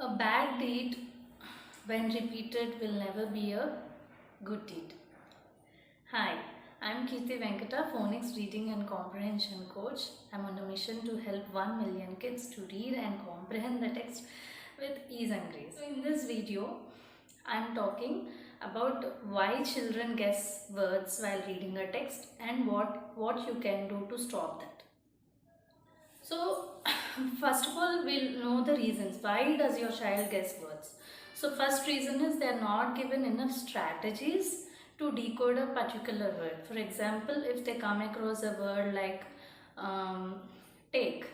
A bad deed, when repeated, will never be a good deed. Hi, I'm Kirti Venkata, phonics reading and comprehension coach. I'm on a mission to help 1 million kids to read and comprehend the text with ease and grace. So in this video, I'm talking about why children guess words while reading a text and what you can do to stop that. So first of all, we'll know the reasons. Why does your child guess words? So first reason is they're not given enough strategies to decode a particular word. For example, if they come across a word like take,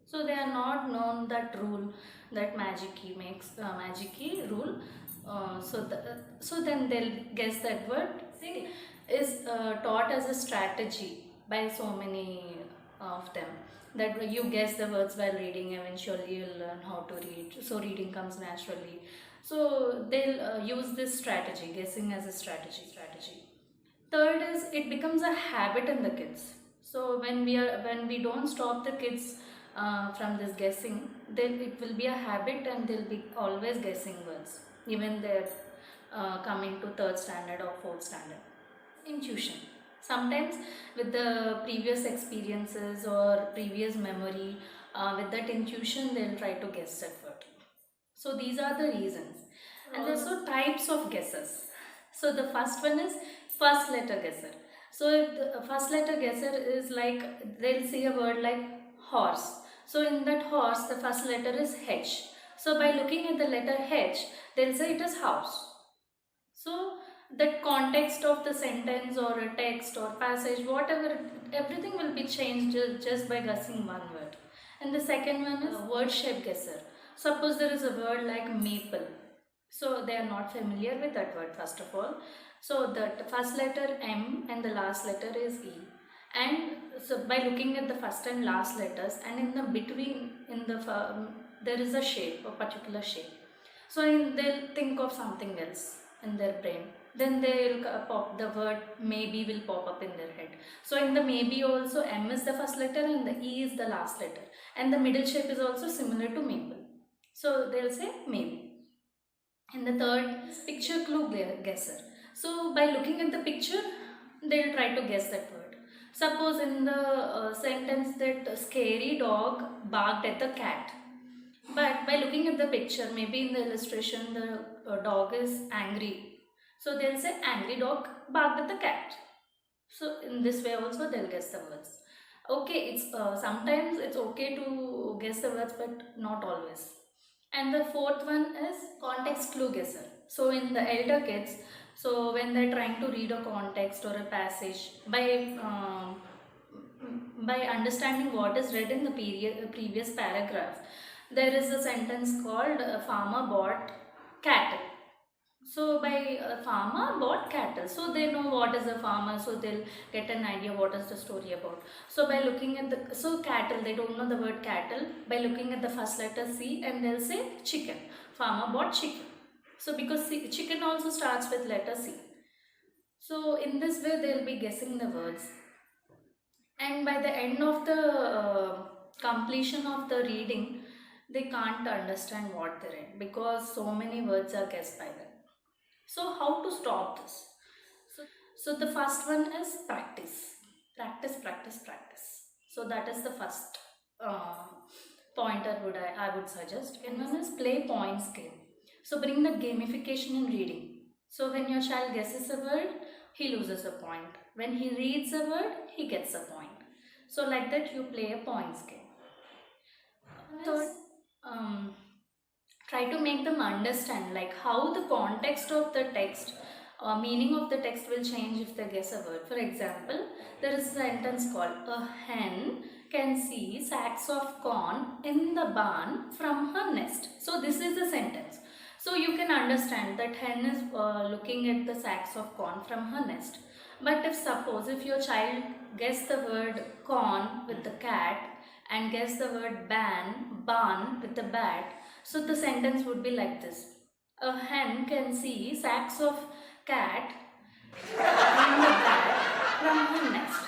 so they are not known that rule, that magic key makes magic key rule. So then they'll guess that word. See, is taught as a strategy by so many of them, that you guess the words while reading, eventually you'll learn how to read, so reading comes naturally. So they'll use this strategy, guessing as a strategy. Third is it becomes a habit in the kids. So when we don't stop the kids from this guessing, then it will be a habit and they'll be always guessing words, even they're coming to 3rd standard or 4th standard. Intuition. Sometimes with the previous experiences or previous memory, with that intuition they'll try to guess that word. So these are the reasons. And there's also types of guessers. So the first one is first letter guesser. So the first letter guesser is like, they'll see a word like horse. So in that horse, the first letter is H. So by looking at the letter H, they'll say it is house. So the context of the sentence or a text or passage, whatever, everything will be changed just by guessing one word. And the second one is word shape guesser. Suppose there is a word like maple. So they are not familiar with that word first of all. So the first letter M and the last letter is E. And so by looking at the first and last letters, and in the between, there is a shape, a particular shape. So they'll think of something else in their brain. Then they'll the word maybe will pop up in their head. So in the maybe also, M is the first letter and the E is the last letter. And the middle shape is also similar to maple. So they'll say maybe. And the third is picture clue guesser. So by looking at the picture, they'll try to guess that word. Suppose in the sentence that scary dog barked at the cat. But by looking at the picture, maybe in the illustration the dog is angry. So they'll say angry dog barked at the cat. So in this way also they'll guess the words. Okay, it's sometimes it's okay to guess the words, but not always. And the fourth one is context clue guesser. So in the elder kids, so when they're trying to read a context or a passage, by understanding what is read in the previous paragraph, there is a sentence called farmer bought cattle. So by farmer bought cattle, so they know what is a farmer, so they'll get an idea what is the story about. So by looking at cattle, they don't know the word cattle. By looking at the first letter C, and they'll say chicken. Farmer bought chicken. So because chicken also starts with letter C. So in this way they'll be guessing the words. And by the end of the completion of the reading, they can't understand what they read because so many words are guessed by them. So how to stop this? So the first one is practice. Practice. So that is the first point I would suggest. And one is play points game. So bring the gamification in reading. So when your child guesses a word, he loses a point. When he reads a word, he gets a point. So like that you play a points game. Third, try to make them understand like how the context of the text or meaning of the text will change if they guess a word. For example, there is a sentence called a hen can see sacks of corn in the barn from her nest. So this is the sentence. So you can understand that hen is looking at the sacks of corn from her nest. But if your child guess the word corn with the cat and guess the word barn with the bat, so the sentence would be like this. A hen can see sacks of cat in the bat from her nest.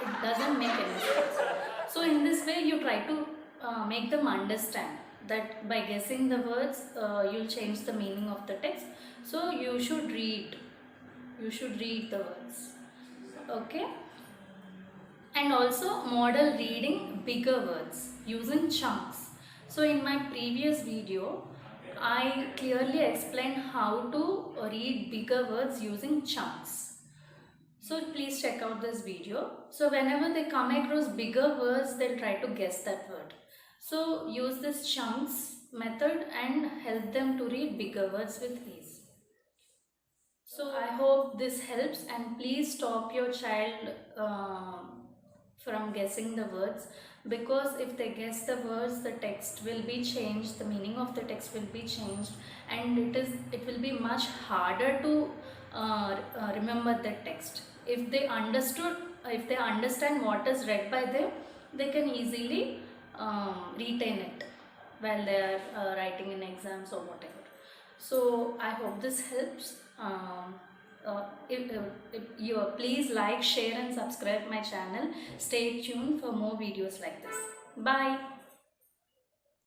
It doesn't make any sense. So in this way you try to make them understand that by guessing the words you'll change the meaning of the text. So you should read the words. Okay. And also model reading bigger words using chunks. So in my previous video I clearly explained how to read bigger words using chunks. So please check out this video. So whenever they come across bigger words, they'll try to guess that word. So use this chunks method and help them to read bigger words with ease. So I hope this helps, and please stop your child from guessing the words, because if they guess the words, the text will be changed, the meaning of the text will be changed, and it will be much harder to remember the text. If they understand what is read by them, they can easily retain it while they are writing in exams or whatever. So I hope this helps. If you please like, share and subscribe my channel. Stay tuned for more videos like this. Bye.